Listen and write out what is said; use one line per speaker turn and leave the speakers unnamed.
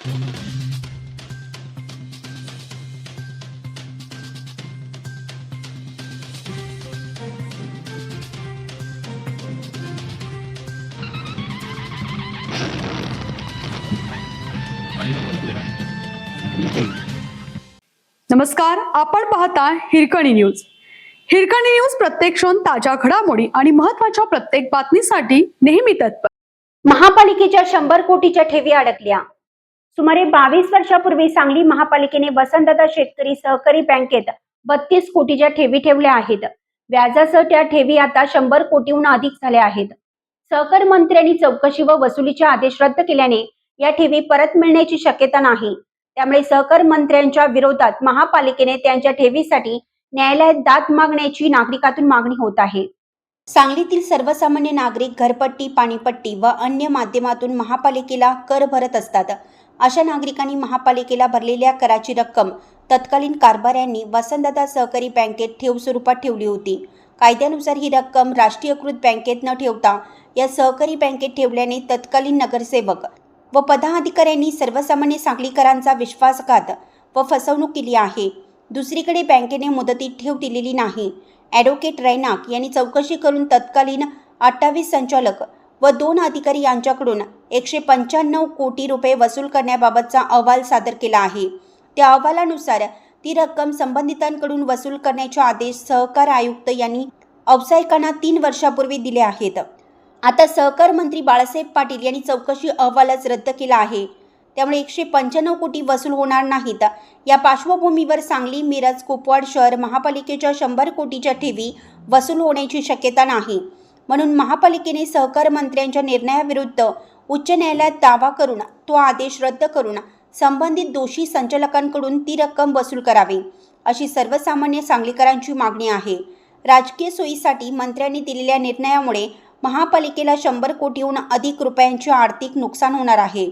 नमस्कार, आपण पाहता हिरकणी न्यूज. हिरकणी न्यूज प्रत्येक क्षण ताज्या घडामोडी आणि महत्त्वाच्या प्रत्येक बातमीसाठी नेहमी तत्पर.
महापालिकेच्या 100 कोटीच्या ठेवी अडकल्या. सुमारे 22 वर्षापूर्वी सांगली महापालिकेने वसंतदादा शेतकरी सहकारी बँकेत 32 कोटीच्या ठेवी ठेवल्या आहेत. व्याजासह त्या ठेवी आता 100 कोटीहून अधिक झाल्या आहेत. सहकार मंत्र्यांनी चौकशी व वसुलीचे आदेश रद्द केल्याने या ठेवी परत मिळण्याची शक्यता नाही. त्यामुळे सहकार मंत्र्यांच्या विरोधात महापालिकेने त्यांच्या ठेवीसाठी न्यायालयात दाद मागण्याची नागरिकातून मागणी होत आहे. सांगलीतील सर्वसामान्य नागरिक घरपट्टी, पाणीपट्टी व अन्य माध्यमातून महापालिकेला कर भरत असतात. अशा नागरिकांनी महापालिकेला भरलेल्या कराची रक्कम तत्कालीन कारभाऱ्यांनी वसंतदादा सहकारी बँकेत ठेव स्वरूपात ठेवली होती. कायद्यानुसार ही रक्कम राष्ट्रीयकृत बँकेत न ठेवता या सहकारी बँकेत ठेवल्याने तत्कालीन नगरसेवक व पदाधिकाऱ्यांनी सर्वसामान्य सांगलीकरांचा विश्वासघात व फसवणूक केली आहे. दुसरीकडे बँकेने मुदतीत ठेव दिलेली नाही. ॲडव्होकेट रैनाक यांनी चौकशी करून तत्कालीन 28 संचालक व 2 अधिकारी यांच्याकडून 195 कोटी रुपये वसूल करण्याबाबतचा अहवाल सादर केला आहे. त्या अहवालानुसार ती रक्कम संबंधितांकडून वसूल करण्याचे आदेश सहकार आयुक्त यांनी व्यावसायिकांना 3 वर्षापूर्वी दिले आहेत. आता सहकार मंत्री बाळासाहेब पाटील यांनी चौकशी अहवालच रद्द केला आहे. त्यामुळे 195 कोटी वसूल होणार नाहीत. या पार्श्वभूमीवर सांगली, मिरज, कुपवाड शहर महापालिकेच्या 100 कोटीच्या ठेवी वसूल होण्याची शक्यता नाही. म्हणून महापालिकेने सहकार मंत्र्यांच्या निर्णयाविरुद्ध उच्च न्यायालयात दावा करून तो आदेश रद्द करून संबंधित दोषी संचालकांकडून ती रक्कम वसूल करावी, अशी सर्वसामान्य सांगलीकरांची मागणी आहे. राजकीय सोयीसाठी मंत्र्यांनी दिलेल्या निर्णयामुळे महापालिकेला 100 कोटीहून अधिक रुपयांचे आर्थिक नुकसान होणार आहे.